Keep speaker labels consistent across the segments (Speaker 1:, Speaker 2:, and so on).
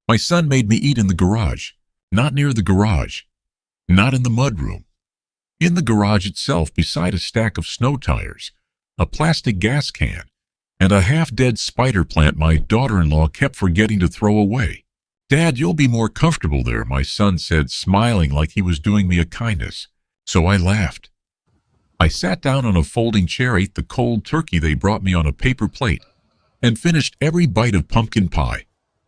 Speaker 1: My son made me eat in the garage, not near the garage, not in the mudroom. In the garage itself, beside a stack of snow tires, a plastic gas can, and a half-dead spider plant my daughter-in-law kept forgetting to throw away. "Dad, you'll be more comfortable there," my son said, smiling like he was doing me a kindness. So I laughed. I sat down on a folding chair, ate the cold turkey they brought me on a paper plate, and finished every bite of pumpkin pie.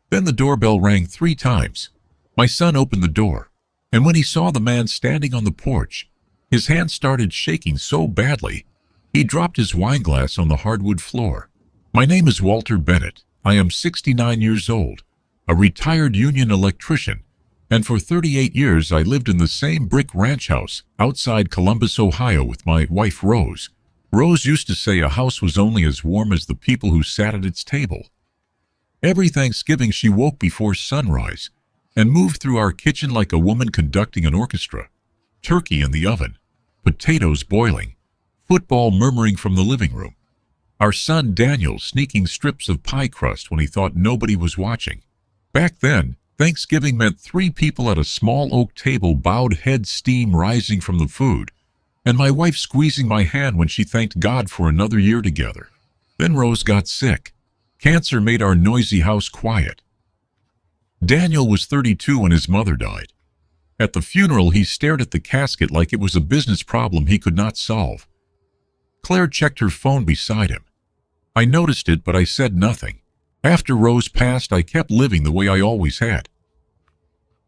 Speaker 1: Then the doorbell rang 3 times. My son opened the door, and when he saw the man standing on the porch, his hand started shaking so badly, he dropped his wine glass on the hardwood floor. "My name is Walter Bennett. I am 69 years old, a retired union electrician, and for 38 years I lived in the same brick ranch house outside Columbus, Ohio with my wife Rose. Rose used to say a house was only as warm as the people who sat at its table. Every Thanksgiving she woke before sunrise and moved through our kitchen like a woman conducting an orchestra. Turkey in the oven, potatoes boiling, football murmuring from the living room. Our son Daniel sneaking strips of pie crust when he thought nobody was watching. Back then, Thanksgiving meant 3 people at a small oak table, bowed head, steam rising from the food, and my wife squeezing my hand when she thanked God for another year together. Then Rose got sick. Cancer made our noisy house quiet. Daniel was 32 when his mother died. At the funeral, he stared at the casket like it was a business problem he could not solve. Claire checked her phone beside him. I noticed it, but I said nothing. After Rose passed, I kept living the way I always had.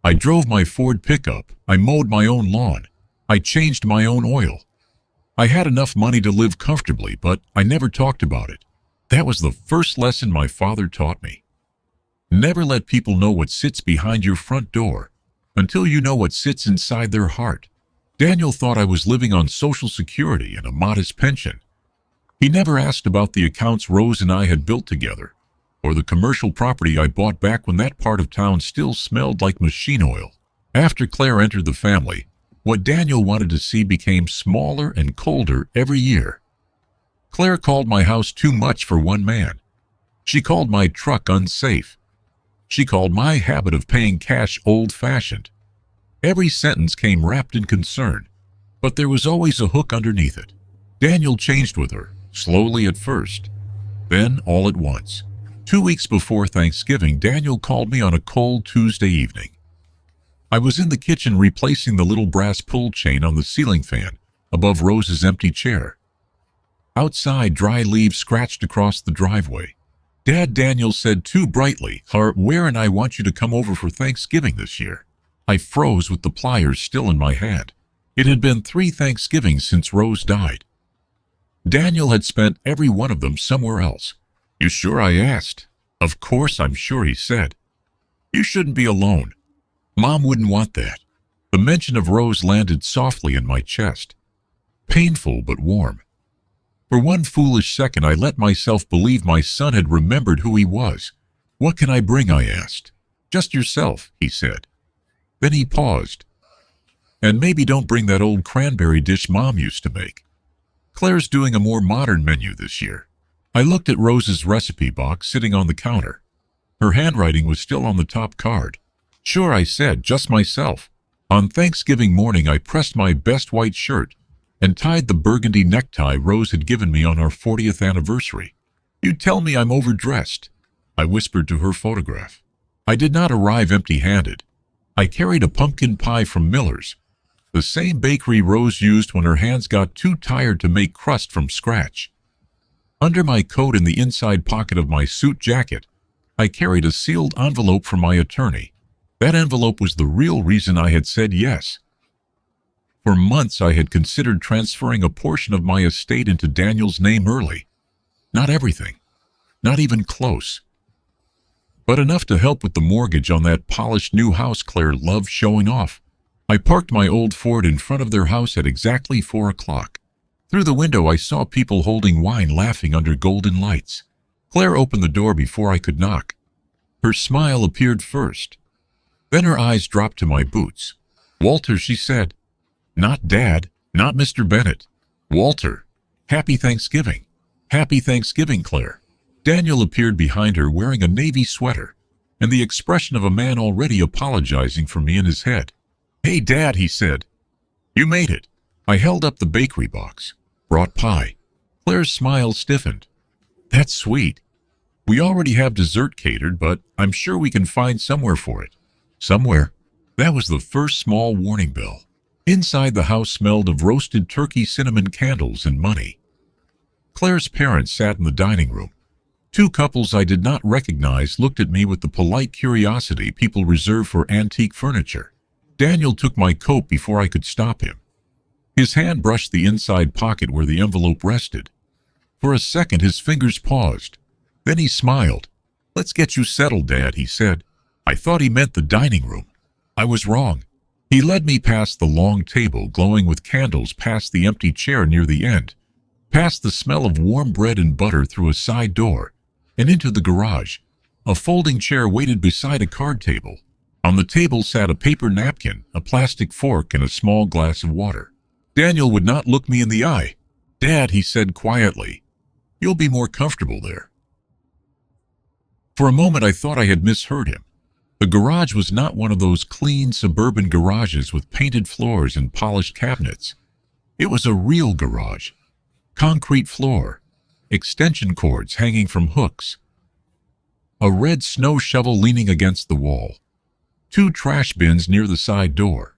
Speaker 1: I drove my Ford pickup. I mowed my own lawn. I changed my own oil. I had enough money to live comfortably, but I never talked about it. That was the first lesson my father taught me. Never let people know what sits behind your front door until you know what sits inside their heart. Daniel thought I was living on Social Security and a modest pension. He never asked about the accounts Rose and I had built together, or the commercial property I bought back when that part of town still smelled like machine oil. After Claire entered the family, what Daniel wanted to see became smaller and colder every year. Claire called my house too much for one man. She called my truck unsafe. She called my habit of paying cash old-fashioned. Every sentence came wrapped in concern, but there was always a hook underneath it. Daniel changed with her, slowly at first, then all at once. 2 weeks before Thanksgiving, Daniel called me on a cold Tuesday evening. I was in the kitchen replacing the little brass pull chain on the ceiling fan above Rose's empty chair. Outside, dry leaves scratched across the driveway. "Dad," Daniel said too brightly, "Where and I want you to come over for Thanksgiving this year." I froze with the pliers still in my hand. It had been 3 Thanksgivings since Rose died. Daniel had spent every one of them somewhere else. "You sure?" I asked. "Of course I'm sure," he said. "You shouldn't be alone. Mom wouldn't want that." The mention of Rose landed softly in my chest. Painful but warm. For one foolish second, I let myself believe my son had remembered who he was. "What can I bring?" I asked. "Just yourself," he said. Then he paused. "And maybe don't bring that old cranberry dish Mom used to make. Claire's doing a more modern menu this year." I looked at Rose's recipe box sitting on the counter. Her handwriting was still on the top card. "Sure," I said, "just myself." On Thanksgiving morning, I pressed my best white shirt and tied the burgundy necktie Rose had given me on our 40th anniversary. "You tell me I'm overdressed," I whispered to her photograph. I did not arrive empty-handed. I carried a pumpkin pie from Miller's, the same bakery Rose used when her hands got too tired to make crust from scratch. Under my coat in the inside pocket of my suit jacket, I carried a sealed envelope from my attorney. That envelope was the real reason I had said yes. For months I had considered transferring a portion of my estate into Daniel's name early. Not everything, not even close, but enough to help with the mortgage on that polished new house Claire loved showing off. I parked my old Ford in front of their house at exactly 4 o'clock. Through the window I saw people holding wine, laughing under golden lights. Claire opened the door before I could knock. Her smile appeared first. Then her eyes dropped to my boots. "Walter," she said. "Not Dad, not Mr. Bennett. Walter. Happy Thanksgiving." "Happy Thanksgiving, Claire." Daniel appeared behind her wearing a navy sweater. and the expression of a man already apologizing for me in his head. "Hey, Dad," he said. "You made it." I held up the bakery box. "Brought pie." Claire's smile stiffened. "That's sweet. We already have dessert catered, but I'm sure we can find somewhere for it." Somewhere? That was the first small warning bell. Inside the house smelled of roasted turkey, cinnamon candles, and money. Claire's parents sat in the dining room. Two couples I did not recognize looked at me with the polite curiosity people reserve for antique furniture. Daniel took my coat before I could stop him. His hand brushed the inside pocket where the envelope rested. For a second, his fingers paused. Then he smiled. "Let's get you settled, Dad," he said. I thought he meant the dining room. I was wrong. He led me past the long table glowing with candles, past the empty chair near the end, past the smell of warm bread and butter through a side door, and into the garage. A folding chair waited beside a card table. On the table sat a paper napkin, a plastic fork, and a small glass of water. Daniel would not look me in the eye. "Dad," he said quietly, "you'll be more comfortable there." For a moment I thought I had misheard him. The garage was not one of those clean suburban garages with painted floors and polished cabinets. It was a real garage. Concrete floor, extension cords hanging from hooks, a red snow shovel leaning against the wall, two trash bins near the side door.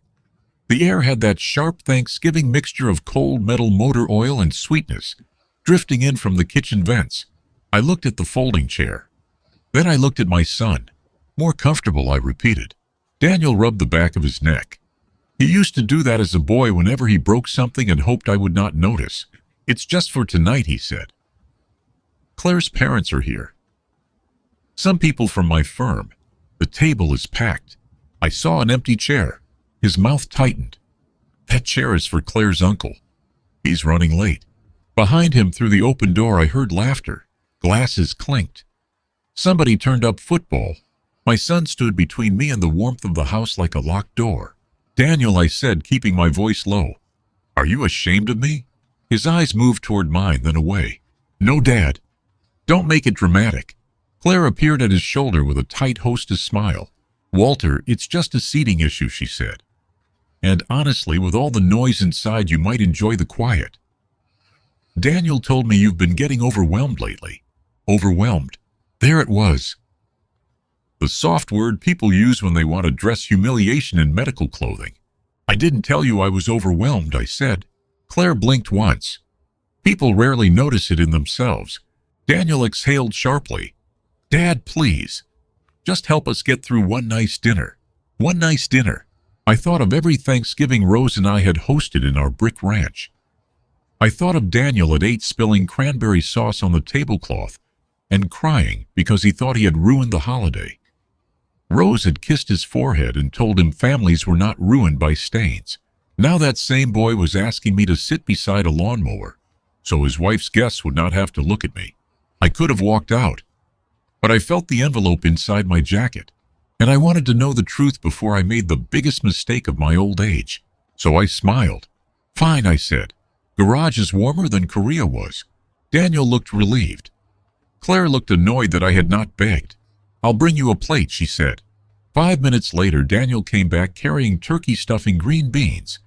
Speaker 1: The air had that sharp Thanksgiving mixture of cold metal motor oil and sweetness drifting in from the kitchen vents. I looked at the folding chair. Then I looked at my son. "More comfortable," I repeated. Daniel rubbed the back of his neck. He used to do that as a boy whenever he broke something and hoped I would not notice. "It's just for tonight," he said. "Claire's parents are here. Some people from my firm. The table is packed." I saw an empty chair. His mouth tightened. "That chair is for Claire's uncle. He's running late." Behind him, through the open door, I heard laughter. Glasses clinked. Somebody turned up football. My son stood between me and the warmth of the house like a locked door. "Daniel," I said, keeping my voice low, "are you ashamed of me?" His eyes moved toward mine, then away. "No, Dad. Don't make it dramatic." Claire appeared at his shoulder with a tight hostess smile. "Walter, it's just a seating issue," she said. "And honestly, with all the noise inside, you might enjoy the quiet." "Daniel told me you've been getting overwhelmed lately." Overwhelmed. There it was. The soft word people use when they want to dress humiliation in medical clothing. "I didn't tell you I was overwhelmed," I said. Claire blinked once. People rarely notice it in themselves. Daniel exhaled sharply. "Dad, please. Just help us get through one nice dinner." One nice dinner. I thought of every Thanksgiving Rose and I had hosted in our brick ranch. I thought of Daniel at 8 spilling cranberry sauce on the tablecloth and crying because he thought he had ruined the holiday. Rose had kissed his forehead and told him families were not ruined by stains. Now that same boy was asking me to sit beside a lawnmower so his wife's guests would not have to look at me. I could have walked out, but I felt the envelope inside my jacket, and I wanted to know the truth before I made the biggest mistake of my old age. So I smiled. "Fine," I said. "Garage is warmer than Korea was." Daniel looked relieved. Claire looked annoyed that I had not begged. "I'll bring you a plate," she said. 5 minutes later, Daniel came back carrying turkey stuffing, green beans,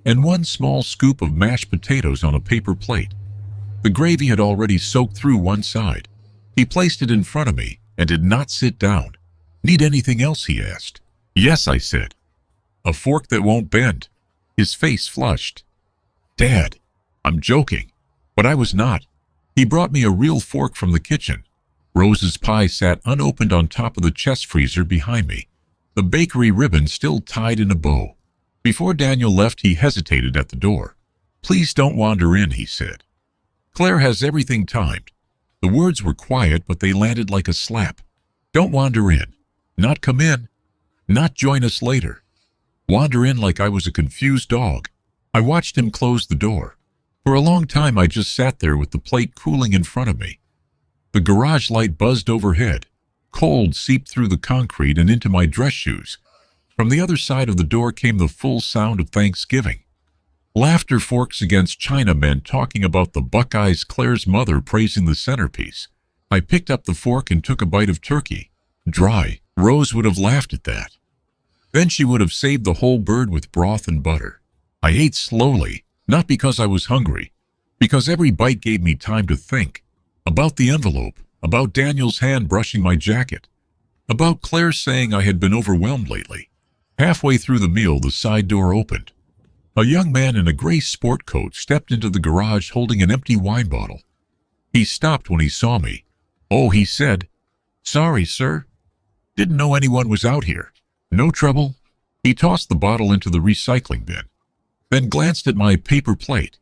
Speaker 1: and one small scoop of mashed potatoes on a paper plate. The gravy had already soaked through one side. He placed it in front of me and did not sit down. "Need anything else?" he asked. "Yes," I said. "A fork that won't bend." His face flushed. "Dad, I'm joking." But I was not. He brought me a real fork from the kitchen. Rose's pie sat unopened on top of the chest freezer behind me, the bakery ribbon still tied in a bow. Before Daniel left, he hesitated at the door. "Please don't wander in," he said. "Claire has everything timed." The words were quiet, but they landed like a slap. Don't wander in. Not come in. Not join us later. Wander in like I was a confused dog. I watched him close the door. For a long time I just sat there with the plate cooling in front of me. The garage light buzzed overhead. Cold seeped through the concrete and into my dress shoes. From the other side of the door came the full sound of Thanksgiving. Laughter, forks against china, men talking about the Buckeyes, Claire's mother praising the centerpiece. I picked up the fork and took a bite of turkey. Dry, Rose would have laughed at that. Then she would have saved the whole bird with broth and butter. I ate slowly, not because I was hungry, because every bite gave me time to think. About the envelope, about Daniel's hand brushing my jacket, about Claire saying I had been overwhelmed lately. Halfway through the meal, the side door opened. A young man in a gray sport coat stepped into the garage holding an empty wine bottle. He stopped when he saw me. "Oh," he said. "Sorry, sir. Didn't know anyone was out here. No trouble." He tossed the bottle into the recycling bin, then glanced at my paper plate.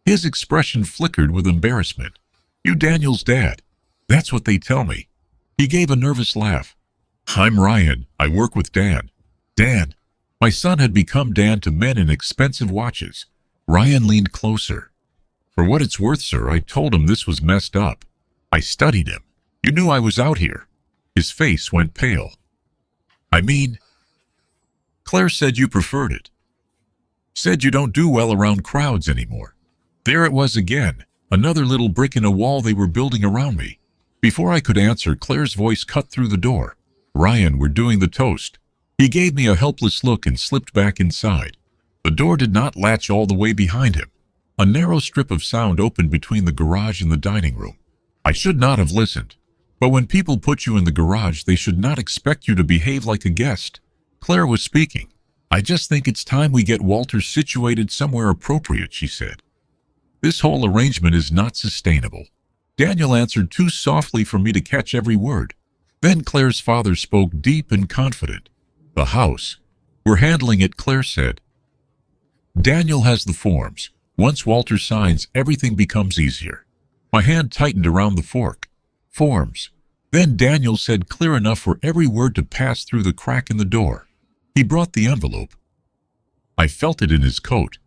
Speaker 1: His expression flickered with embarrassment. "You Daniel's dad." "That's what they tell me." He gave a nervous laugh. "I'm Ryan. I work with Dan." Dan. My son had become Dan to men in expensive watches. Ryan leaned closer. "For what it's worth, sir," I told him this was messed up. I studied him. "You knew I was out here." His face went pale. "I mean, Claire said you preferred it. Said you don't do well around crowds anymore." There it was again, another little brick in a wall they were building around me. Before I could answer, Claire's voice cut through the door. "Ryan, we're doing the toast." He gave me a helpless look and slipped back inside. The door did not latch all the way behind him. A narrow strip of sound opened between the garage and the dining room. I should not have listened. But when people put you in the garage, they should not expect you to behave like a guest. Claire was speaking. "I just think it's time we get Walter situated somewhere appropriate," she said. "This whole arrangement is not sustainable." Daniel answered too softly for me to catch every word. Then Claire's father spoke deep and confident. "The house. We're handling it," Claire said. "Daniel has the forms. Once Walter signs, everything becomes easier." My hand tightened around the fork. Forms. Then Daniel said clear enough for every word to pass through the crack in the door. He brought the envelope. I felt it in his coat.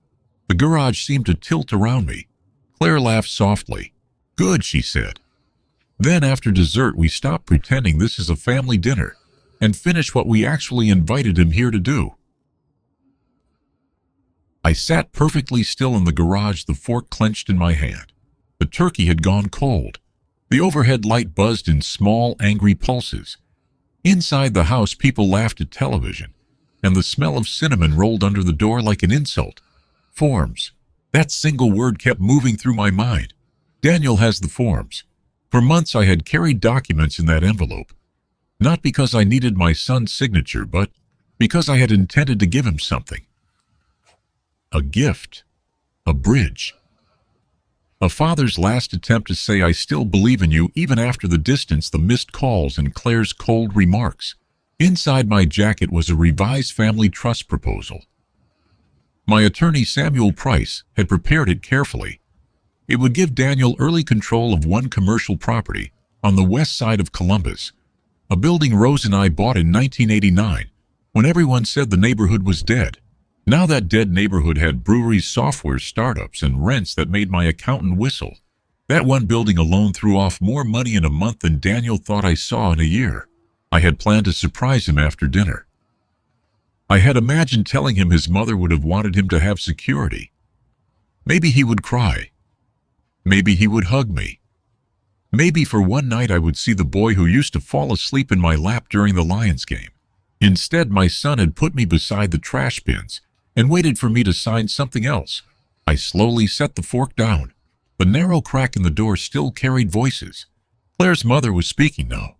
Speaker 1: The garage seemed to tilt around me. Claire laughed softly. "Good," she said. Then after dessert, we stopped pretending this is a family dinner and finish what we actually invited him here to do. I sat perfectly still in the garage, the fork clenched in my hand. The turkey had gone cold. The overhead light buzzed in small, angry pulses. Inside the house, people laughed at television, and the smell of cinnamon rolled under the door like an insult. Forms. That single word kept moving through my mind. Daniel has the forms. For months I had carried documents in that envelope. Not because I needed my son's signature, but because I had intended to give him something. A gift. A bridge. A father's last attempt to say I still believe in you even after the distance, the missed calls, and Claire's cold remarks. Inside my jacket was a revised family trust proposal. My attorney, Samuel Price, had prepared it carefully. It would give Daniel early control of one commercial property on the west side of Columbus, a building Rose and I bought in 1989 when everyone said the neighborhood was dead. Now that dead neighborhood had breweries, software startups, and rents that made my accountant whistle. That one building alone threw off more money in a month than Daniel thought I saw in a year. I had planned to surprise him after dinner. I had imagined telling him his mother would have wanted him to have security. Maybe he would cry. Maybe he would hug me. Maybe for one night I would see the boy who used to fall asleep in my lap during the Lions game. Instead, my son had put me beside the trash bins and waited for me to sign something else. I slowly set the fork down. The narrow crack in the door still carried voices. Claire's mother was speaking now.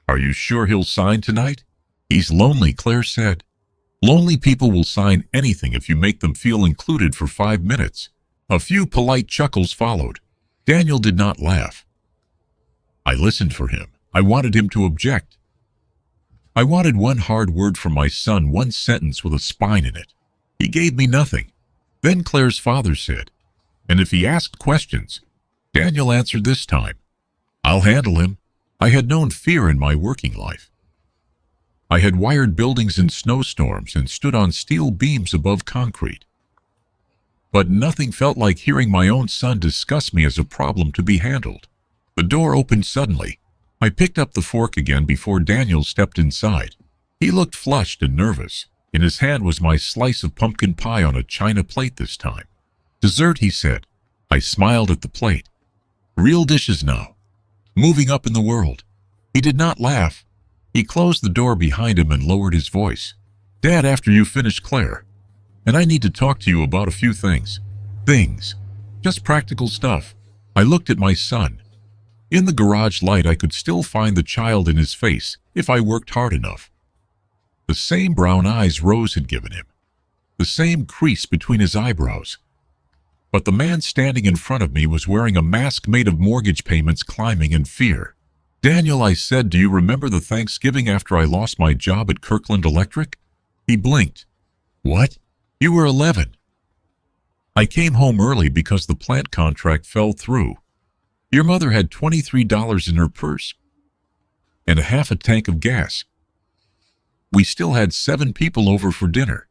Speaker 1: "Are you sure he'll sign tonight?" "He's lonely," Claire said. "Lonely people will sign anything if you make them feel included for 5 minutes." A few polite chuckles followed. Daniel did not laugh. I listened for him. I wanted him to object. I wanted one hard word from my son, one sentence with a spine in it. He gave me nothing. Then Claire's father said, "And if he asked questions?" Daniel answered this time, "I'll handle him." I had known fear in my working life. I had wired buildings in snowstorms and stood on steel beams above concrete. But nothing felt like hearing my own son discuss me as a problem to be handled. The door opened suddenly. I picked up the fork again before Daniel stepped inside. He looked flushed and nervous. In his hand was my slice of pumpkin pie on a china plate this time. "Dessert," he said. I smiled at the plate. "Real dishes now. Moving up in the world." He did not laugh. He closed the door behind him and lowered his voice. "Dad, after you finish, Claire. And I need to talk to you about a few things. Things. Just practical stuff." I looked at my son. In the garage light, I could still find the child in his face if I worked hard enough. The same brown eyes Rose had given him. The same crease between his eyebrows. But the man standing in front of me was wearing a mask made of mortgage payments climbing and fear. "Daniel," I said, "do you remember the Thanksgiving after I lost my job at Kirkland Electric?" He blinked. "What? You were 11. I came home early because the plant contract fell through. Your mother had $23 in her purse and a half a tank of gas. We still had 7 people over for dinner.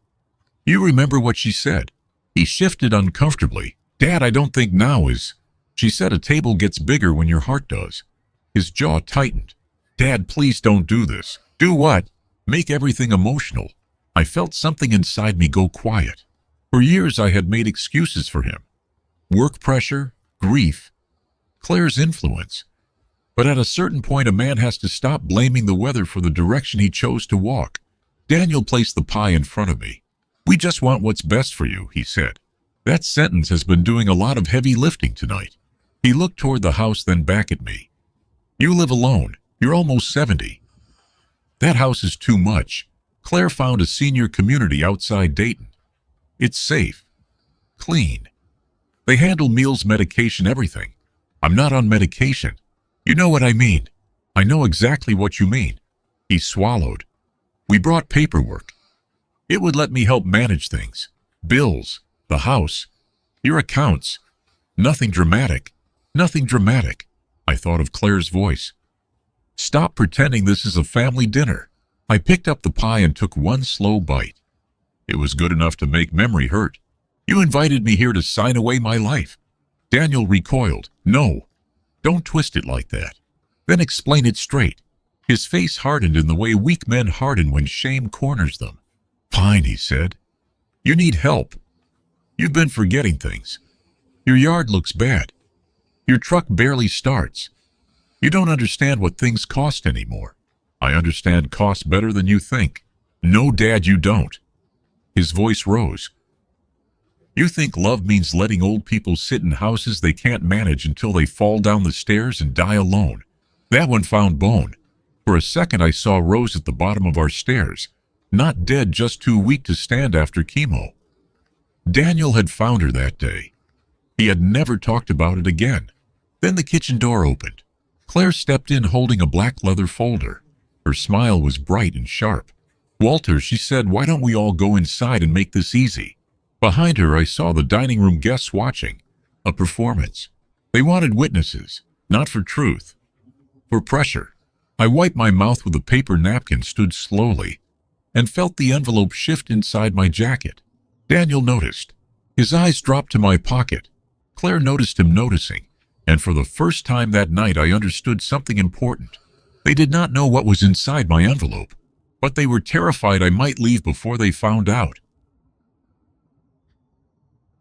Speaker 1: You remember what she said?" He shifted uncomfortably. "Dad, I don't think now is." "She said a table gets bigger when your heart does." His jaw tightened. "Dad, please don't do this." "Do what?" "Make everything emotional." I felt something inside me go quiet. For years I had made excuses for him. Work pressure, grief, Claire's influence. But at a certain point, a man has to stop blaming the weather for the direction he chose to walk. Daniel placed the pie in front of me. "We just want what's best for you," he said. That sentence has been doing a lot of heavy lifting tonight. He looked toward the house, then back at me. "You live alone. You're almost 70. That house is too much. Claire found a senior community outside Dayton. It's safe, clean. They handle meals, medication, everything. I'm not on medication. You know what I mean." "I know exactly what you mean." He swallowed. "We brought paperwork. It would let me help manage things. Bills, the house, your accounts. Nothing dramatic. Nothing dramatic." I thought of Claire's voice. "Stop pretending this is a family dinner." I picked up the pie and took one slow bite. It was good enough to make memory hurt. "You invited me here to sign away my life." Daniel recoiled. "No, don't twist it like that. Then explain it straight." His face hardened in the way weak men harden when shame corners them. "Fine," he said. "You need help. You've been forgetting things. Your yard looks bad. Your truck barely starts. You don't understand what things cost anymore." "I understand costs better than you think." "No, Dad, you don't." His voice rose. "You think love means letting old people sit in houses they can't manage until they fall down the stairs and die alone." That one found bone. For a second I saw Rose at the bottom of our stairs, not dead, just too weak to stand after chemo. Daniel had found her that day. He had never talked about it again. Then the kitchen door opened. Claire stepped in holding a black leather folder. Her smile was bright and sharp. "Walter," she said, "why don't we all go inside and make this easy?" Behind her I saw the dining room guests watching. A performance. They wanted witnesses, not for truth, for pressure. I wiped my mouth with a paper napkin, stood slowly, and felt the envelope shift inside my jacket. Daniel noticed. His eyes dropped to my pocket. Claire noticed him noticing, and for the first time that night I understood something important. They did not know what was inside my envelope, but they were terrified I might leave before they found out.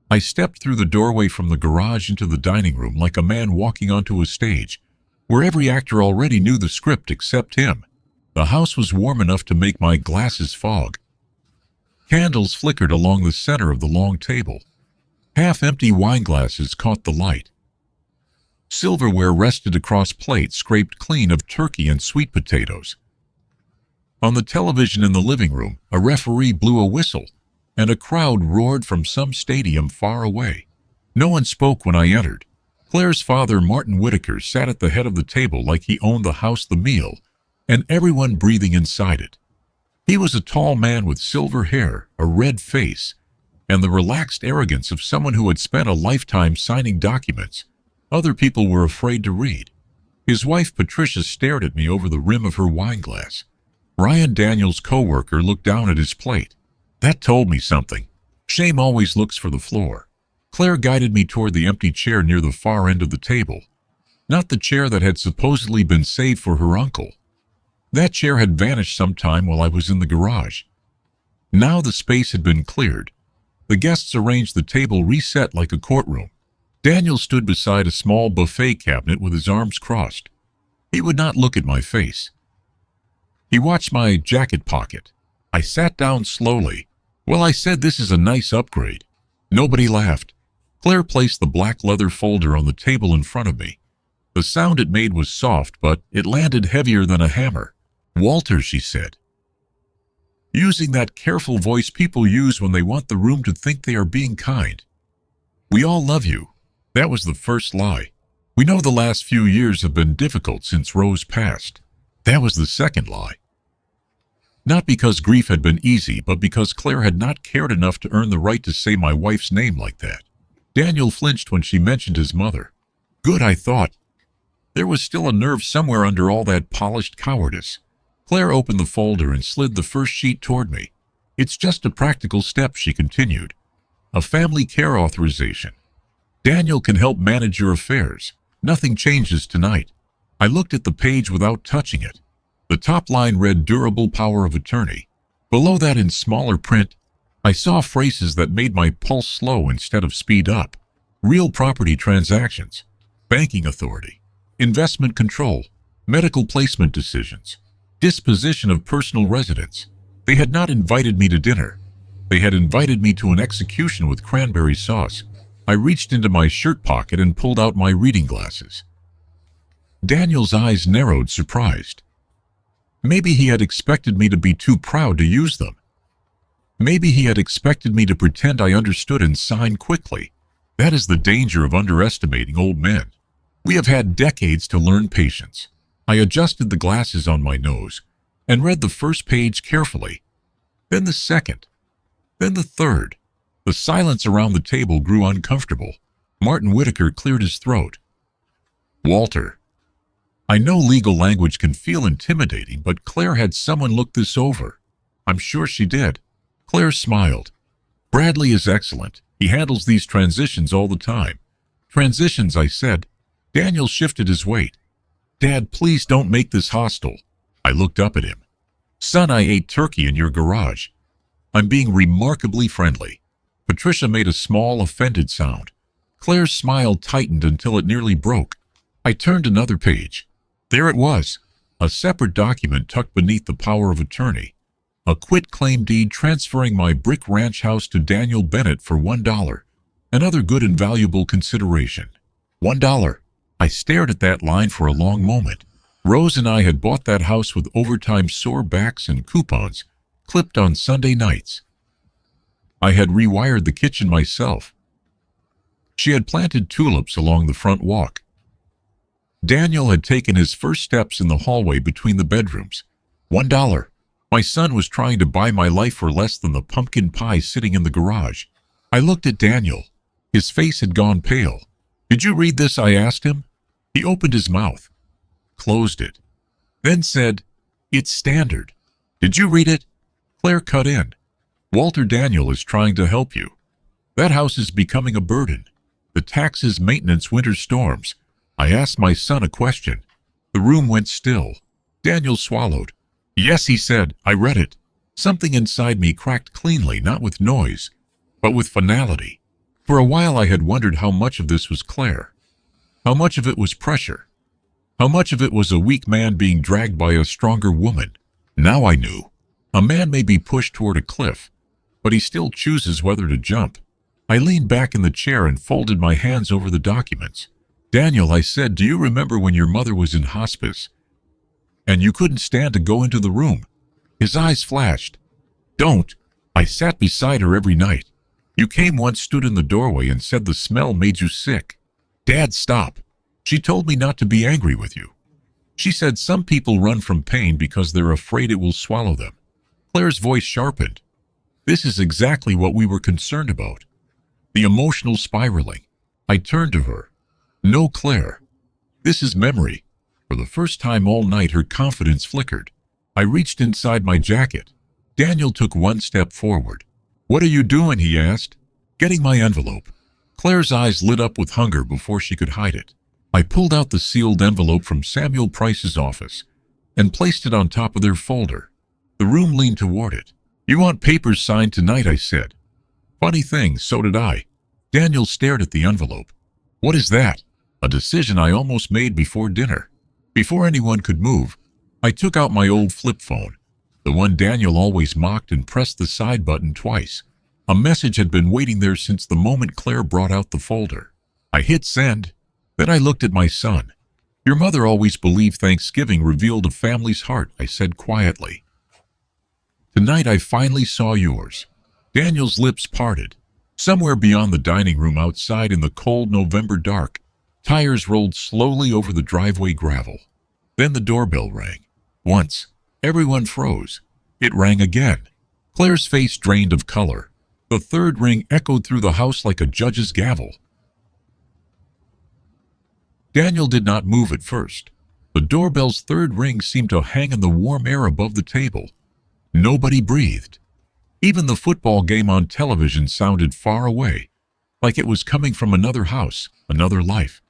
Speaker 1: I stepped through the doorway from the garage into the dining room like a man walking onto a stage, where every actor already knew the script except him. The house was warm enough to make my glasses fog. Candles flickered along the center of the long table. Half-empty wine glasses caught the light. Silverware rested across plates scraped clean of turkey and sweet potatoes. On the television in the living room, a referee blew a whistle, and a crowd roared from some stadium far away. No one spoke when I entered. Claire's father, Martin Whitaker, sat at the head of the table like he owned the house, the meal, and everyone breathing inside it. He was a tall man with silver hair, a red face, and the relaxed arrogance of someone who had spent a lifetime signing documents other people were afraid to read. His wife, Patricia, stared at me over the rim of her wine glass. Ryan, Daniel's co-worker, looked down at his plate. That told me something. Shame always looks for the floor. Claire guided me toward the empty chair near the far end of the table. Not the chair that had supposedly been saved for her uncle. That chair had vanished sometime while I was in the garage. Now the space had been cleared. The guests arranged the table, reset like a courtroom. Daniel stood beside a small buffet cabinet with his arms crossed. He would not look at my face. He watched my jacket pocket. I sat down slowly. Well, I said, this is a nice upgrade. Nobody laughed. Claire placed the black leather folder on the table in front of me. The sound it made was soft, but it landed heavier than a hammer. Walter, she said, using that careful voice people use when they want the room to think they are being kind. We all love you. That was the first lie. We know the last few years have been difficult since Rose passed. That was the second lie. Not because grief had been easy, but because Claire had not cared enough to earn the right to say my wife's name like that. Daniel flinched when she mentioned his mother. Good, I thought. There was still a nerve somewhere under all that polished cowardice. Claire opened the folder and slid the first sheet toward me. It's just a practical step, she continued. A family care authorization. Daniel can help manage your affairs. Nothing changes tonight. I looked at the page without touching it. The top line read durable power of attorney. Below that in smaller print, I saw phrases that made my pulse slow instead of speed up. Real property transactions, banking authority, investment control, medical placement decisions, disposition of personal residence. They had not invited me to dinner. They had invited me to an execution with cranberry sauce. I reached into my shirt pocket and pulled out my reading glasses. Daniel's eyes narrowed, surprised. Maybe he had expected me to be too proud to use them. Maybe he had expected me to pretend I understood and sign quickly. That is the danger of underestimating old men. We have had decades to learn patience. I adjusted the glasses on my nose and read the first page carefully, then the second, then the third. The silence around the table grew uncomfortable. Martin Whitaker cleared his throat. Walter, I know legal language can feel intimidating, but Claire had someone look this over. I'm sure she did. Claire smiled. Bradley is excellent. He handles these transitions all the time. Transitions, I said. Daniel shifted his weight. Dad, please don't make this hostile. I looked up at him. Son, I ate turkey in your garage. I'm being remarkably friendly. Patricia made a small, offended sound. Claire's smile tightened until it nearly broke. I turned another page. There it was, a separate document tucked beneath the power of attorney. A quitclaim deed transferring my brick ranch house to Daniel Bennett for $1. Another good and valuable consideration. $1. I stared at that line for a long moment. Rose and I had bought that house with overtime sore backs and coupons, clipped on Sunday nights. I had rewired the kitchen myself. She had planted tulips along the front walk. Daniel had taken his first steps in the hallway between the bedrooms. $1. My son was trying to buy my life for less than the pumpkin pie sitting in the garage. I looked at Daniel. His face had gone pale. Did you read this? I asked him. He opened his mouth, closed it, then said, It's standard. Did you read it? Claire cut in. Walter, Daniel is trying to help you. That house is becoming a burden. The taxes, maintenance, winter storms. I asked my son a question. The room went still. Daniel swallowed. Yes, he said. I read it. Something inside me cracked cleanly, not with noise, but with finality. For a while I had wondered how much of this was Claire. How much of it was pressure. How much of it was a weak man being dragged by a stronger woman. Now I knew. A man may be pushed toward a cliff, but he still chooses whether to jump. I leaned back in the chair and folded my hands over the documents. Daniel, I said, do you remember when your mother was in hospice and you couldn't stand to go into the room? His eyes flashed. Don't. I sat beside her every night. You came once, stood in the doorway, and said the smell made you sick. Dad, stop. She told me not to be angry with you. She said some people run from pain because they're afraid it will swallow them. Claire's voice sharpened. This is exactly what we were concerned about. The emotional spiraling. I turned to her. No, Claire. This is memory. For the first time all night, her confidence flickered. I reached inside my jacket. Daniel took one step forward. What are you doing? He asked. Getting my envelope. Claire's eyes lit up with hunger before she could hide it. I pulled out the sealed envelope from Samuel Price's office and placed it on top of their folder. The room leaned toward it. You want papers signed tonight, I said. Funny thing, so did I. Daniel stared at the envelope. What is that? A decision I almost made before dinner. Before anyone could move, I took out my old flip phone, the one Daniel always mocked, and pressed the side button twice. A message had been waiting there since the moment Claire brought out the folder. I hit send. Then I looked at my son. "Your mother always believed Thanksgiving revealed a family's heart," I said quietly. "Tonight I finally saw yours." Daniel's lips parted. Somewhere beyond the dining room outside in the cold November dark, tires rolled slowly over the driveway gravel. Then the doorbell rang. Once, everyone froze. It rang again. Claire's face drained of color. The third ring echoed through the house like a judge's gavel. Daniel did not move at first. The doorbell's third ring seemed to hang in the warm air above the table. Nobody breathed. Even the football game on television sounded far away, like it was coming from another house, another life.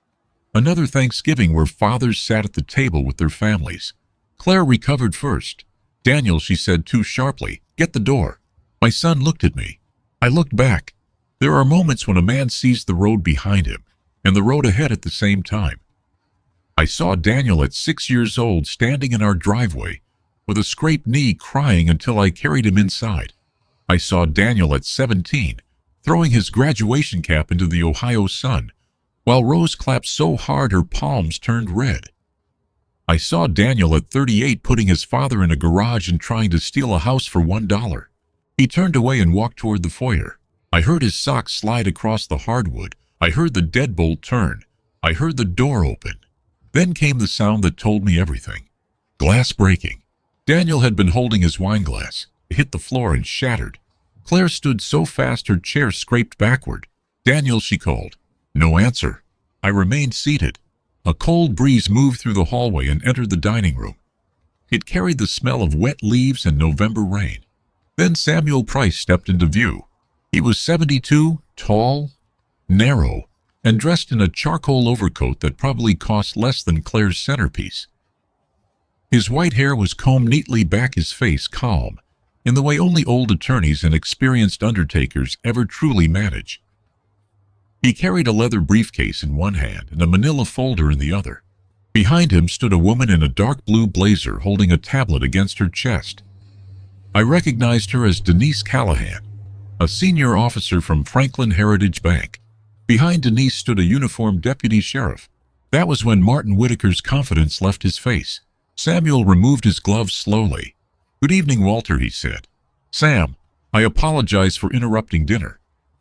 Speaker 1: Another Thanksgiving where fathers sat at the table with their families. Claire recovered first. "Daniel," she said too sharply, "get the door." My son looked at me. I looked back. There are moments when a man sees the road behind him and the road ahead at the same time. I saw Daniel at 6 years old standing in our driveway with a scraped knee, crying until I carried him inside. I saw Daniel at 17 throwing his graduation cap into the Ohio sun while Rose clapped so hard her palms turned red. I saw Daniel at 38 putting his father in a garage and trying to steal a house for $1. He turned away and walked toward the foyer. I heard his socks slide across the hardwood. I heard the deadbolt turn. I heard the door open. Then came the sound that told me everything. Glass breaking. Daniel had been holding his wine glass. It hit the floor and shattered. Claire stood so fast her chair scraped backward. "Daniel," she called. No answer. I remained seated. A cold breeze moved through the hallway and entered the dining room. It carried the smell of wet leaves and November rain. Then Samuel Price stepped into view. He was 72, tall, narrow, and dressed in a charcoal overcoat that probably cost less than Claire's centerpiece. His white hair was combed neatly back, his face calm, in the way only old attorneys and experienced undertakers ever truly manage. He carried a leather briefcase in one hand and a manila folder in the other. Behind him stood a woman in a dark blue blazer holding a tablet against her chest. I recognized her as Denise Callahan, a senior officer from Franklin Heritage Bank. Behind Denise stood a uniformed deputy sheriff. That was when Martin Whitaker's confidence left his face. Samuel removed his gloves slowly. "Good evening, Walter," he said. "Sam, I apologize for interrupting dinner."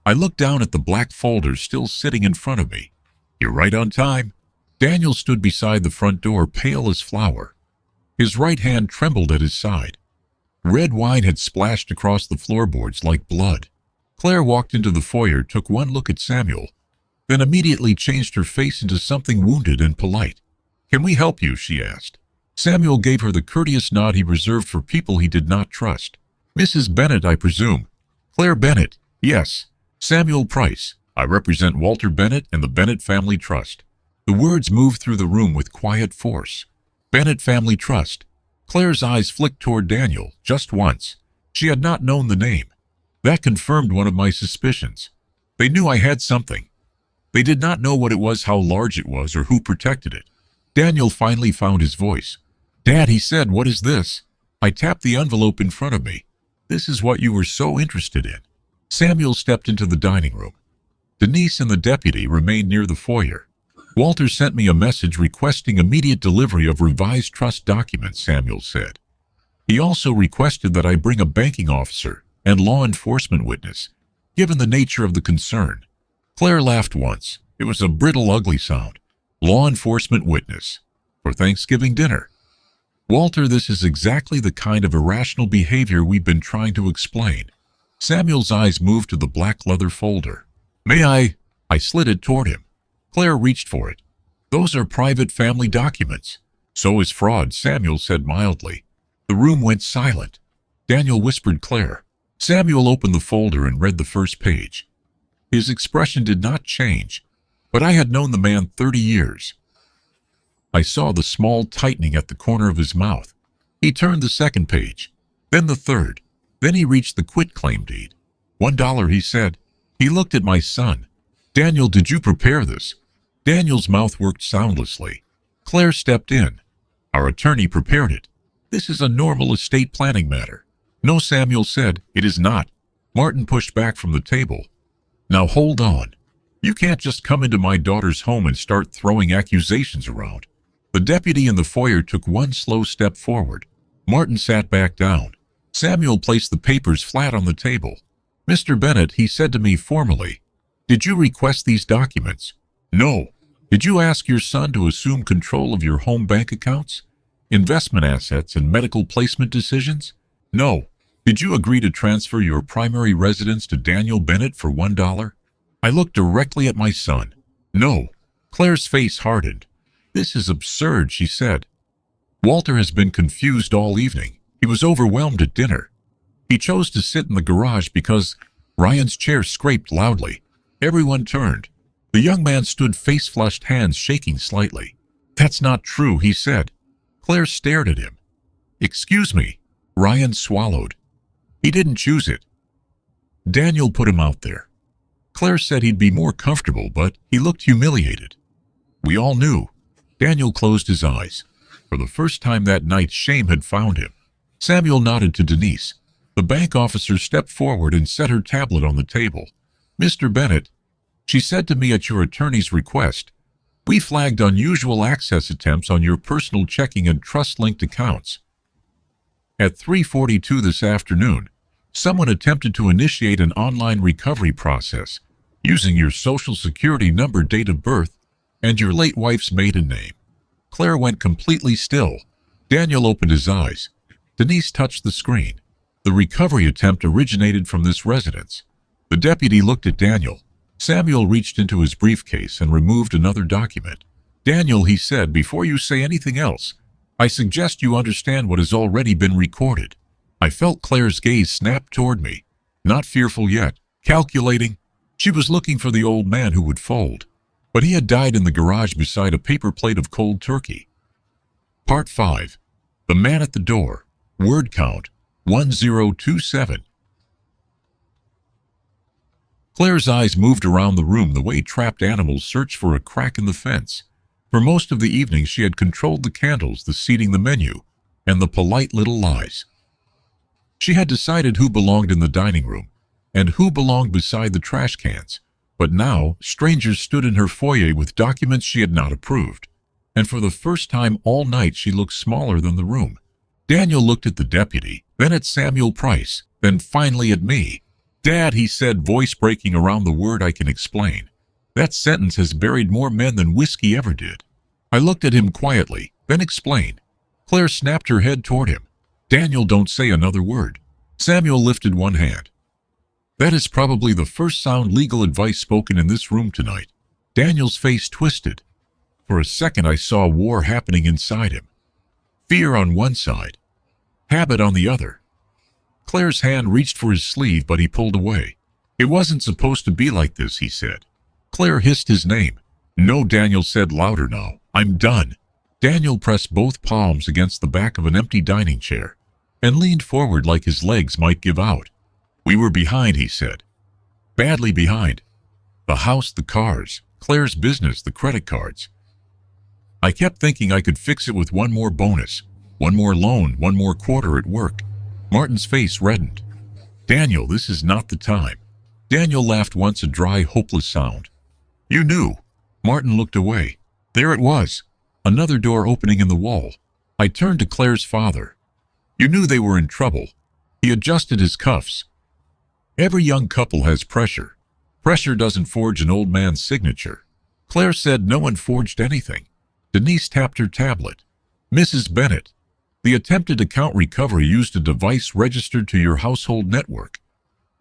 Speaker 1: I looked down at the black folder still sitting in front of me. "You're right on time." Daniel stood beside the front door, pale as flour. His right hand trembled at his side. Red wine had splashed across the floorboards like blood. Claire walked into the foyer, took one look at Samuel, then immediately changed her face into something wounded and polite. "Can we help you?" she asked. Samuel gave her the courteous nod he reserved for people he did not trust. "Mrs. Bennett, I presume." "Claire Bennett." "Yes." "Samuel Price. I represent Walter Bennett and the Bennett Family Trust." The words moved through the room with quiet force. Bennett Family Trust. Claire's eyes flicked toward Daniel, just once. She had not known the name. That confirmed one of my suspicions. They knew I had something. They did not know what it was, how large it was, or who protected it. Daniel finally found his voice. "Dad," he said, "what is this?" I tapped the envelope in front of me. "This is what you were so interested in." Samuel stepped into the dining room. Denise and the deputy remained near the foyer. "Walter sent me a message requesting immediate delivery of revised trust documents," Samuel said. "He also requested that I bring a banking officer and law enforcement witness, given the nature of the concern." Claire laughed once. It was a brittle, ugly sound. "Law enforcement witness. For Thanksgiving dinner." "Walter, this is exactly the kind of irrational behavior we've been trying to explain." Samuel's eyes moved to the black leather folder. "May I?" I slid it toward him. Claire reached for it. "Those are private family documents." "So is fraud," Samuel said mildly. The room went silent. Daniel whispered Claire. Samuel opened the folder and read the first page. His expression did not change, but I had known the man 30 years. I saw the small tightening at the corner of his mouth. He turned the second page, then the third. Then he reached the quitclaim deed. $1, he said. He looked at my son. "Daniel, did you prepare this?" Daniel's mouth worked soundlessly. Claire stepped in. "Our attorney prepared it." This is a normal estate planning matter. No, Samuel said. It is not. Martin pushed back from the table. Now hold on. You can't just come into my daughter's home and start throwing accusations around. The deputy in the foyer took one slow step forward. Martin sat back down. Samuel placed the papers flat on the table. Mr. Bennett, he said to me formally, did you request these documents? No. Did you ask your son to assume control of your home bank accounts, investment assets, and medical placement decisions? No. Did you agree to transfer your primary residence to Daniel Bennett for $1? I looked directly at my son. No. Claire's face hardened. This is absurd, she said. Walter has been confused all evening. He was overwhelmed at dinner. He chose to sit in the garage because Ryan's chair scraped loudly. Everyone turned. The young man stood face-flushed, hands shaking slightly. That's not true, he said. Claire stared at him. Excuse me. Ryan swallowed. He didn't choose it. Daniel put him out there. Claire said he'd be more comfortable, but he looked humiliated. We all knew. Daniel closed his eyes. For the first time that night, shame had found him. Samuel nodded to Denise. The bank officer stepped forward and set her tablet on the table. Mr. Bennett, she said to me at your attorney's request, we flagged unusual access attempts on your personal checking and trust-linked accounts. At 3:42 this afternoon, someone attempted to initiate an online recovery process using your social security number, date of birth, and your late wife's maiden name. Claire went completely still. Daniel opened his eyes. Denise touched the screen. The recovery attempt originated from this residence. The deputy looked at Daniel. Samuel reached into his briefcase and removed another document. Daniel, he said, before you say anything else, I suggest you understand what has already been recorded. I felt Claire's gaze snap toward me. Not fearful yet, calculating. She was looking for the old man who would fold. But he had died in the garage beside a paper plate of cold turkey. Part 5. The Man at the Door. Word count 1027. Claire's eyes moved around the room the way trapped animals search for a crack in the fence. For most of the evening she had controlled the candles, the seating, the menu, and the polite little lies. She had decided who belonged in the dining room and who belonged beside the trash cans. But now, strangers stood in her foyer with documents she had not approved. And for the first time all night she looked smaller than the room. Daniel looked at the deputy, then at Samuel Price, then finally at me. Dad, he said, voice breaking around the word I can explain. That sentence has buried more men than whiskey ever did. I looked at him quietly, then explained. Claire snapped her head toward him. Daniel, don't say another word. Samuel lifted one hand. That is probably the first sound legal advice spoken in this room tonight. Daniel's face twisted. For a second I saw war happening inside him. Fear on one side, habit on the other. Claire's hand reached for his sleeve, but he pulled away. It wasn't supposed to be like this, he said. Claire hissed his name. No, Daniel said louder now. I'm done. Daniel pressed both palms against the back of an empty dining chair and leaned forward like his legs might give out. We were behind, he said. Badly behind. The house, the cars, Claire's business, the credit cards. I kept thinking I could fix it with one more bonus, one more loan, one more quarter at work. Martin's face reddened. Daniel, this is not the time. Daniel laughed once, a dry, hopeless sound. You knew. Martin looked away. There it was. Another door opening in the wall. I turned to Claire's father. You knew they were in trouble. He adjusted his cuffs. Every young couple has pressure. Pressure doesn't forge an old man's signature. Claire said no one forged anything. Denise tapped her tablet. Mrs. Bennett, the attempted account recovery used a device registered to your household network.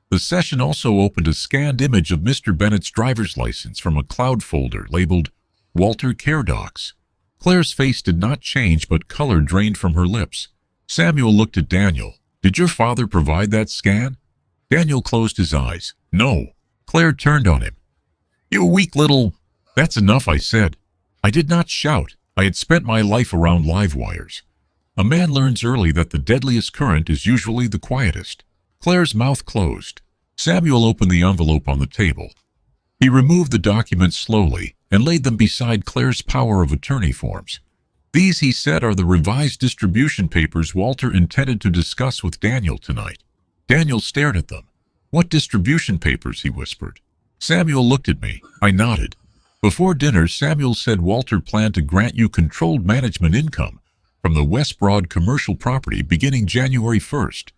Speaker 1: The session also opened a scanned image of Mr. Bennett's driver's license from a cloud folder labeled Walter Care Docs. Claire's face did not change, but color drained from her lips. Samuel looked at Daniel. Did your father provide that scan? Daniel closed his eyes. No. Claire turned on him. You weak little... That's enough, I said. I did not shout. I had spent my life around live wires. A man learns early that the deadliest current is usually the quietest. Claire's mouth closed. Samuel opened the envelope on the table. He removed the documents slowly and laid them beside Claire's power of attorney forms. These, he said, are the revised distribution papers Walter intended to discuss with Daniel tonight. Daniel stared at them. What distribution papers? He whispered. Samuel looked at me. I nodded. Before dinner, Samuel said Walter planned to grant you controlled management income from the West Broad commercial property beginning January 1st.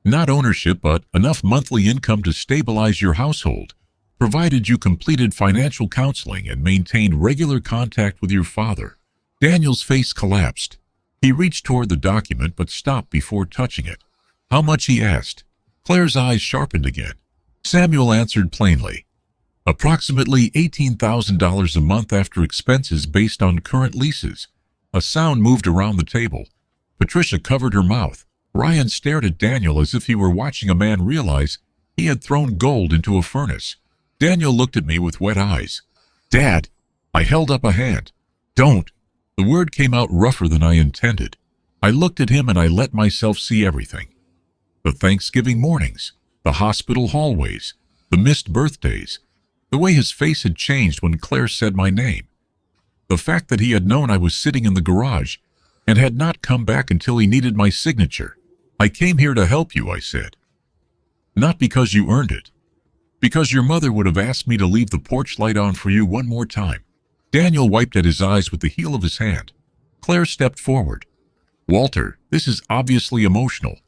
Speaker 1: Not ownership, but enough monthly income to stabilize your household, provided you completed financial counseling and maintained regular contact with your father. Daniel's face collapsed. He reached toward the document but stopped before touching it. How much? He asked. Claire's eyes sharpened again. Samuel answered plainly. Approximately $18,000 a month after expenses based on current leases. A sound moved around the table. Patricia covered her mouth. Ryan stared at Daniel as if he were watching a man realize he had thrown gold into a furnace. Daniel looked at me with wet eyes. Dad, I held up a hand. Don't. The word came out rougher than I intended. I looked at him and I let myself see everything. The Thanksgiving mornings, the hospital hallways, the missed birthdays, the way his face had changed when Claire said my name. The fact that he had known I was sitting in the garage and had not come back until he needed my signature. I came here to help you, I said. Not because you earned it. Because your mother would have asked me to leave the porch light on for you one more time. Daniel wiped at his eyes with the heel of his hand. Claire stepped forward. Walter, this is obviously emotional.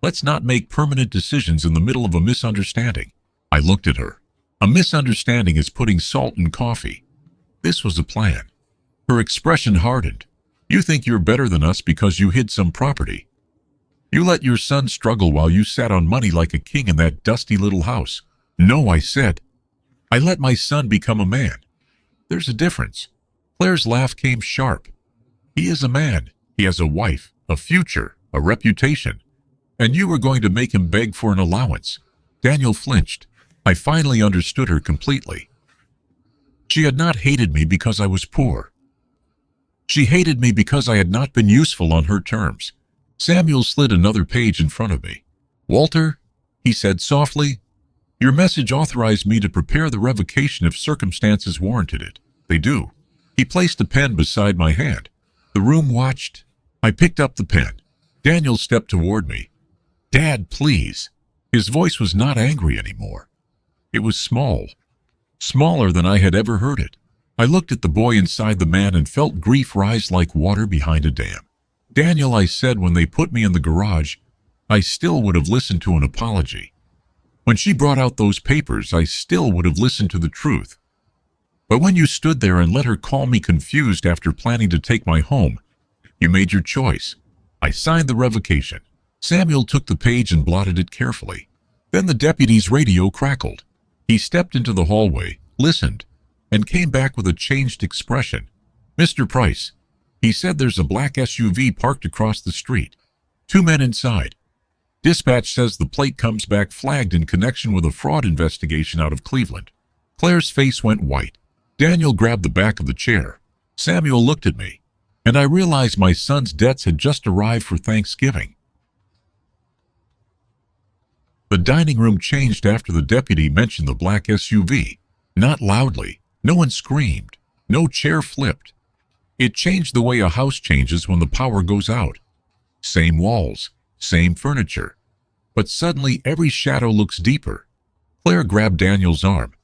Speaker 1: Let's not make permanent decisions in the middle of a misunderstanding. I looked at her. A misunderstanding is putting salt in coffee. This was a plan. Her expression hardened. You think you're better than us because you hid some property. You let your son struggle while you sat on money like a king in that dusty little house. No, I said. I let my son become a man. There's a difference. Claire's laugh came sharp. He is a man. He has a wife, a future, a reputation. And you were going to make him beg for an allowance. Daniel flinched. I finally understood her completely. She had not hated me because I was poor. She hated me because I had not been useful on her terms. Samuel slid another page in front of me. Walter, he said softly, your message authorized me to prepare the revocation if circumstances warranted it. They do. He placed a pen beside my hand. The room watched. I picked up the pen. Daniel stepped toward me. Dad, please. His voice was not angry anymore. It was small. Smaller than I had ever heard it. I looked at the boy inside the man and felt grief rise like water behind a dam. Daniel, I said when they put me in the garage, I still would have listened to an apology. When she brought out those papers, I still would have listened to the truth. But when you stood there and let her call me confused after planning to take my home, you made your choice. I signed the revocation. Samuel took the page and blotted it carefully. Then the deputy's radio crackled. He stepped into the hallway, listened, and came back with a changed expression. Mr. Price, he said, there's a black SUV parked across the street. 2 men inside. Dispatch says the plate comes back flagged in connection with a fraud investigation out of Cleveland. Claire's face went white. Daniel grabbed the back of the chair. Samuel looked at me, and I realized my son's debts had just arrived for Thanksgiving. The dining room changed after the deputy mentioned the black SUV. Not loudly. No one screamed. No chair flipped. It changed the way a house changes when the power goes out. Same walls, same furniture. But suddenly every shadow looks deeper. Claire grabbed Daniel's arm.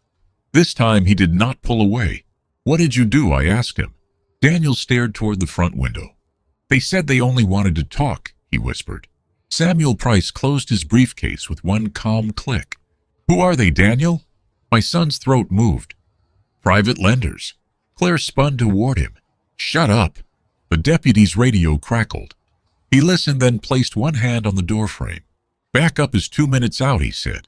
Speaker 1: This time he did not pull away. What did you do? I asked him. Daniel stared toward the front window. They said they only wanted to talk, he whispered. Samuel Price closed his briefcase with one calm click. Who are they, Daniel? My son's throat moved. Private lenders. Claire spun toward him. Shut up. The deputy's radio crackled. He listened, then placed one hand on the doorframe. Backup is 2 minutes out, he said.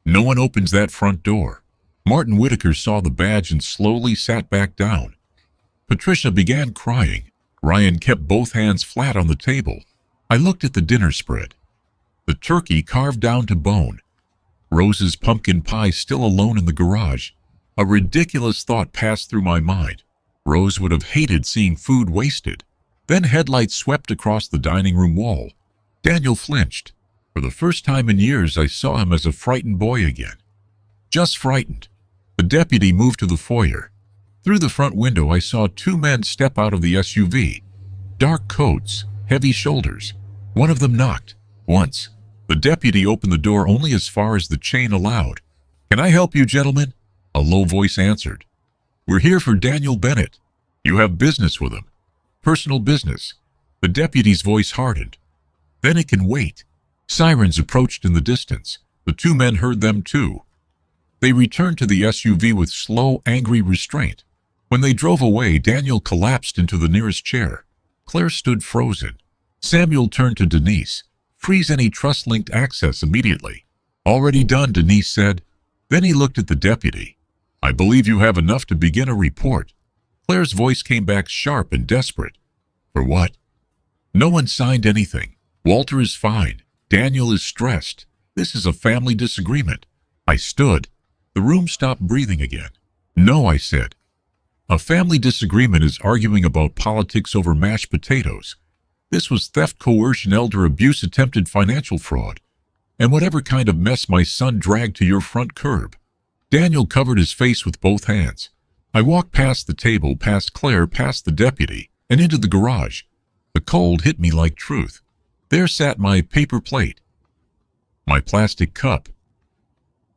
Speaker 1: No one opens that front door. Martin Whitaker saw the badge and slowly sat back down. Patricia began crying. Ryan kept both hands flat on the table. I looked at the dinner spread. The turkey carved down to bone. Rose's pumpkin pie still alone in the garage. A ridiculous thought passed through my mind. Rose would have hated seeing food wasted. Then headlights swept across the dining room wall. Daniel flinched. For the first time in years, I saw him as a frightened boy again. Just frightened. The deputy moved to the foyer. Through the front window, I saw two men step out of the SUV. Dark coats, heavy shoulders. One of them knocked. Once. The deputy opened the door only as far as the chain allowed. "Can I help you, gentlemen?" A low voice answered. "We're here for Daniel Bennett. You have business with him. Personal business." The deputy's voice hardened. "Then it can wait." Sirens approached in the distance. The two men heard them too. They returned to the SUV with slow, angry restraint. When they drove away, Daniel collapsed into the nearest chair. Claire stood frozen. Samuel turned to Denise. "Freeze any trust-linked access immediately." "Already done," Denise said. Then he looked at the deputy. "I believe you have enough to begin a report." Claire's voice came back sharp and desperate. "For what?" "No one signed anything. Walter is fine. Daniel is stressed. This is a family disagreement." I stood. The room stopped breathing again. "No," I said. "A family disagreement is arguing about politics over mashed potatoes. This was theft, coercion, elder abuse, attempted financial fraud, and whatever kind of mess my son dragged to your front curb." Daniel covered his face with both hands. I walked past the table, past Claire, past the deputy, and into the garage. The cold hit me like truth. There sat my paper plate, my plastic cup,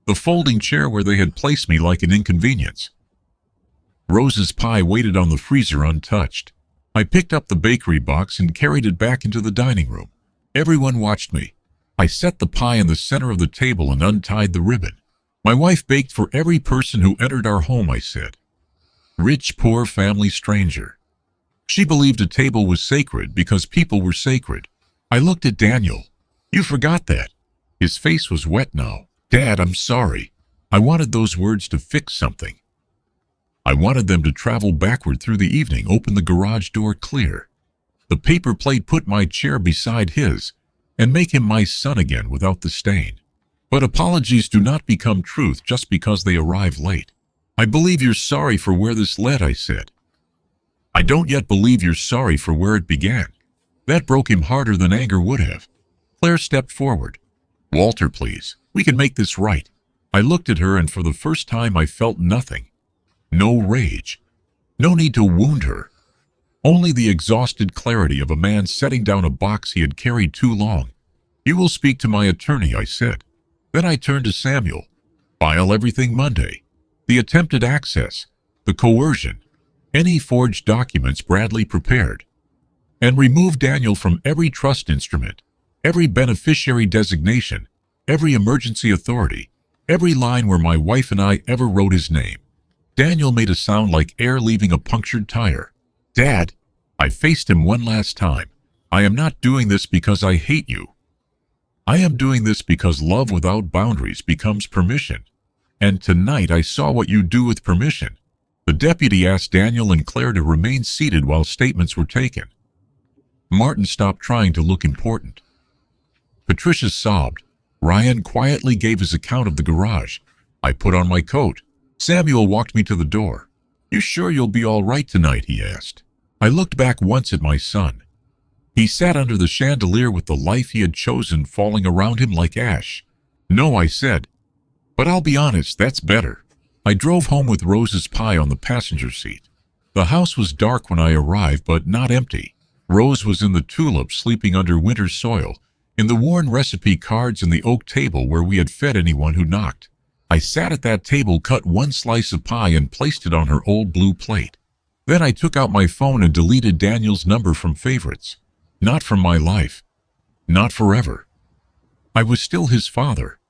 Speaker 1: the folding chair where they had placed me like an inconvenience. Rose's pie waited on the freezer untouched. I picked up the bakery box and carried it back into the dining room. Everyone watched me. I set the pie in the center of the table and untied the ribbon. "My wife baked for every person who entered our home," I said. "Rich, poor, family, stranger. She believed a table was sacred because people were sacred." I looked at Daniel. "You forgot that." His face was wet now. "Dad, I'm sorry." I wanted those words to fix something. I wanted them to travel backward through the evening, open the garage door clear. The paper plate put my chair beside his, and make him my son again without the stain. But apologies do not become truth just because they arrive late. "I believe you're sorry for where this led," I said. "I don't yet believe you're sorry for where it began." That broke him harder than anger would have. Claire stepped forward. "Walter, please. We can make this right." I looked at her, and for the first time I felt nothing. No rage. No need to wound her. Only the exhausted clarity of a man setting down a box he had carried too long. "You will speak to my attorney," I said. Then I turned to Samuel. "File everything Monday. The attempted access, the coercion, any forged documents Bradley prepared. And remove Daniel from every trust instrument, every beneficiary designation, every emergency authority, every line where my wife and I ever wrote his name." Daniel made a sound like air leaving a punctured tire. "Dad," I faced him one last time, "I am not doing this because I hate you. I am doing this because love without boundaries becomes permission. And tonight I saw what you do with permission." The deputy asked Daniel and Claire to remain seated while statements were taken. Martin stopped trying to look important. Patricia sobbed. Ryan quietly gave his account of the garage. I put on my coat. Samuel walked me to the door. "You sure you'll be all right tonight?" he asked. I looked back once at my son. He sat under the chandelier with the life he had chosen falling around him like ash. "No," I said. "But I'll be honest, that's better." I drove home with Rose's pie on the passenger seat. The house was dark when I arrived, but not empty. Rose was in the tulips, sleeping under winter soil, in the worn recipe cards and the oak table where we had fed anyone who knocked. I sat at that table, cut one slice of pie, and placed it on her old blue plate. Then I took out my phone and deleted Daniel's number from favorites. Not from my life. Not forever. I was still his father.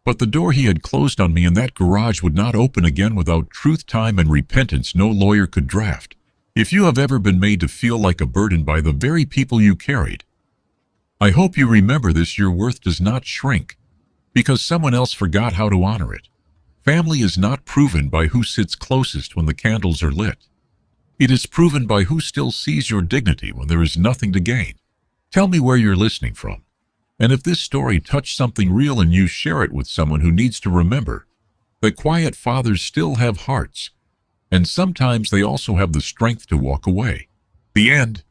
Speaker 1: But the door he had closed on me in that garage would not open again without truth, time, and repentance no lawyer could draft. If you have ever been made to feel like a burden by the very people you carried, I hope you remember this: your worth does not shrink because someone else forgot how to honor it. Family is not proven by who sits closest when the candles are lit. It is proven by who still sees your dignity when there is nothing to gain. Tell me where you're listening from. And if this story touched something real in you, share it with someone who needs to remember that quiet fathers still have hearts, and sometimes they also have the strength to walk away. The end.